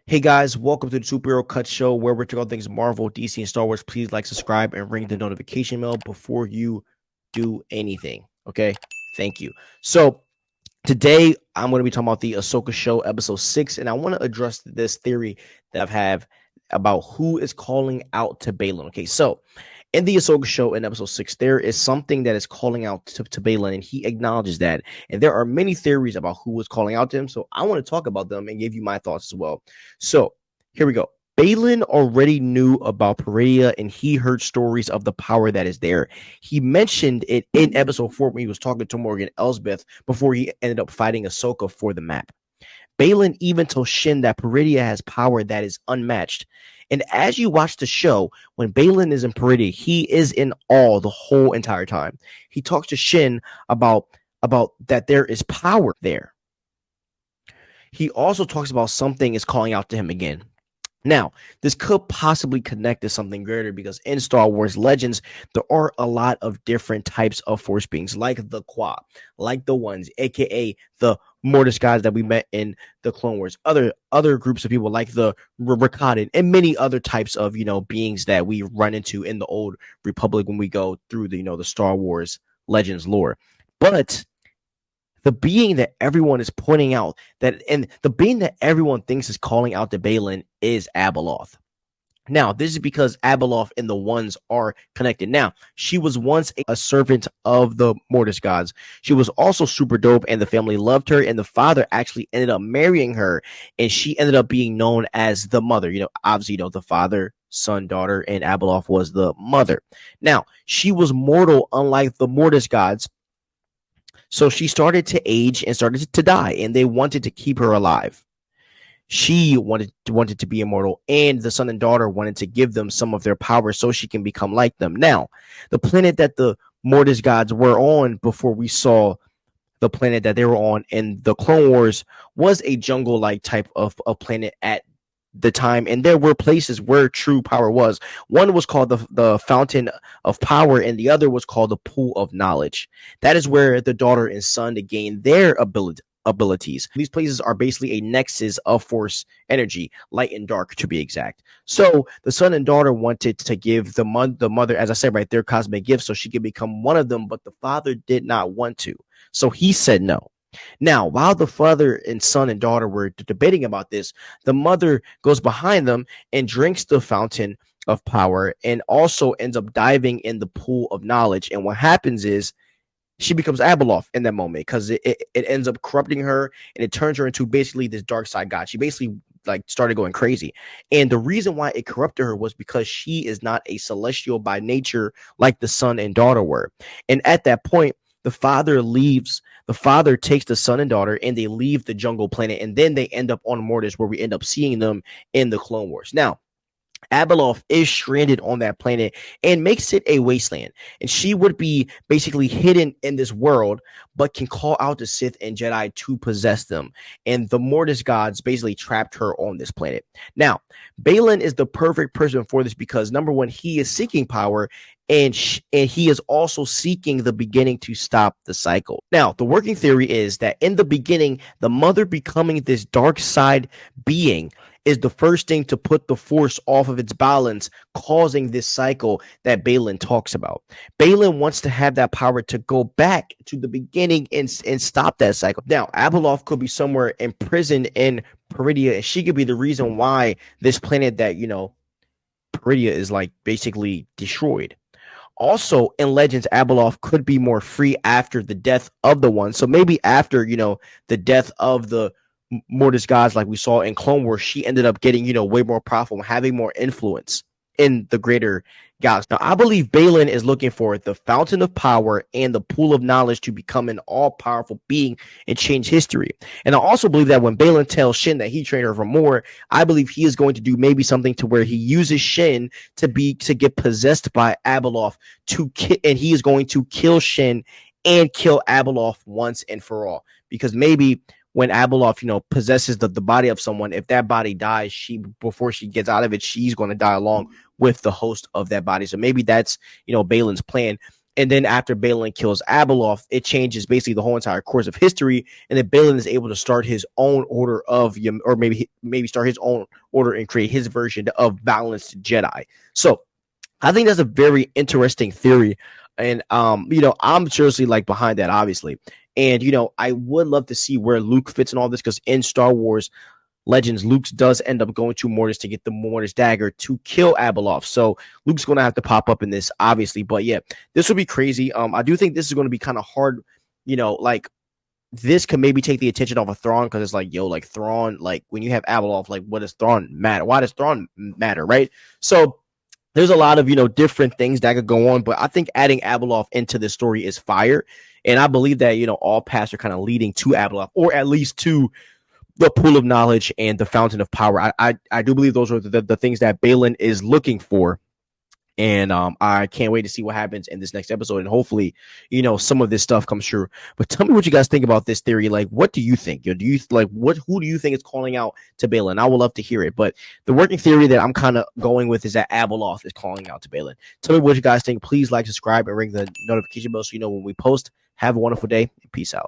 Hey guys, welcome to the Superhero Cut Show where we're talking all things Marvel, DC, and Star Wars. Please like, subscribe, and ring the notification bell before you do anything. Okay, thank you. So today I'm going to be talking about the Ahsoka Show episode 6, and I want to address this theory that I've had about who is calling out to Baylon. Okay, so in the Ahsoka Show in episode 6, there is something that is calling out to Baylon, and he acknowledges that. And there are many theories about who is calling out to him, so I want to talk about them and give you my thoughts as well. So here we go. Baylon already knew about Peridea, and he heard stories of the power that is there. He mentioned it in episode 4 when he was talking to Morgan Elsbeth before he ended up fighting Ahsoka for the map. Baylon even told Shin that Peridea has power that is unmatched. And as you watch the show, when Baylon is in Peridea, he is in awe the whole entire time. He talks to Shin about that there is power there. He also talks about something is calling out to him again. Now, this could possibly connect to something greater because in Star Wars Legends, there are a lot of different types of force beings, like the Qua, like the Ones, aka the Mortis guys that we met in the Clone Wars, other groups of people like the Rakatan, and many other types of beings that we run into in the Old Republic when we go through the Star Wars Legends lore. But the being that everyone is pointing out and the being that everyone thinks is calling out to Baylon is Abeloth. Now, this is because Abeloth and the Ones are connected. Now, she was once a servant of the Mortis gods. She was also super dope, and the family loved her, and the father actually ended up marrying her, and she ended up being known as the mother. Obviously, the father, son, daughter, and Abeloth was the mother. Now, she was mortal, unlike the Mortis gods. So she started to age and started to die, and they wanted to keep her alive. She wanted to be immortal, and the son and daughter wanted to give them some of their power so she can become like them. Now, the planet that the Mortis gods were on before we saw the planet that they were on in the Clone Wars was a jungle-like type of planet at the time, and there were places where true power was. One was called the Fountain of Power, and the other was called the Pool of Knowledge. That is where the daughter and son to gain their abilities. These places are basically a nexus of force energy, light and dark to be exact. So the son and daughter wanted to give the mother, as I said right there, cosmic gifts so she could become one of them, but the father did not want to. So he said no. Now, while the father and son and daughter were debating about this, the mother goes behind them and drinks the fountain of power and also ends up diving in the pool of knowledge. And what happens is she becomes Abeloth in that moment because it ends up corrupting her, and it turns her into basically this dark side god. She basically started going crazy. And the reason why it corrupted her was because she is not a celestial by nature like the son and daughter were. And at that point, the father takes the son and daughter, and they leave the jungle planet, and then they end up on Mortis, where we end up seeing them in the Clone Wars. Now, Abeloth is stranded on that planet and makes it a wasteland. And she would be basically hidden in this world, but can call out the Sith and Jedi to possess them. And the Mortis gods basically trapped her on this planet. Now, Baylon is the perfect person for this because, number one, he is seeking power, and he is also seeking the beginning to stop the cycle. Now, the working theory is that in the beginning, the mother becoming this dark side being is the first thing to put the force off of its balance, causing this cycle that Baylon talks about. Baylon wants to have that power to go back to the beginning and stop that cycle. Now, Abeloth could be somewhere imprisoned in Peridea, and she could be the reason why this planet that, Peridea is basically destroyed. Also, in Legends, Abeloth could be more free after the death of the one. So maybe after, the death of the Mortis gods, like we saw in Clone Wars, she ended up getting, way more powerful, having more influence in the greater galaxy. Now, I believe Baylon is looking for the fountain of power and the pool of knowledge to become an all-powerful being and change history. And I also believe that when Baylon tells Shin that he trained her for more, I believe he is going to do maybe something to where he uses Shin to get possessed by Abeloth and he is going to kill Shin and kill Abeloth once and for all. Because maybe when Abeloth, possesses the body of someone, if that body dies, before she gets out of it, she's going to die along with the host of that body. So maybe that's, Baylon's plan. And then after Baylon kills Abeloth, it changes basically the whole entire course of history. And then Baylon is able to start his own order of, or maybe start his own order and create his version of balanced Jedi. So I think that's a very interesting theory. And I'm seriously like behind that, obviously. And I would love to see where Luke fits in all this, because in Star Wars Legends, Luke does end up going to Mortis to get the Mortis dagger to kill Abeloth. So Luke's going to have to pop up in this, obviously. But yeah, this would be crazy. I do think this is going to be kind of hard. Like this could maybe take the attention off of Thrawn, because it's like, like Thrawn, like when you have Abeloth, like what does Thrawn matter? Why does Thrawn matter, right? So there's a lot of different things that could go on, but I think adding Abeloth into this story is fire, and I believe that all paths are kind of leading to Abeloth, or at least to the pool of knowledge and the fountain of power. I do believe those are the things that Baylon is looking for. And I can't wait to see what happens in this next episode. And hopefully, some of this stuff comes true. But tell me what you guys think about this theory. Like, what do you think? Do you who do you think is calling out to Baylon? I would love to hear it. But the working theory that I'm kind of going with is that Abeloth is calling out to Baylon. Tell me what you guys think. Please like, subscribe, and ring the notification bell so you know when we post. Have a wonderful day. Peace out.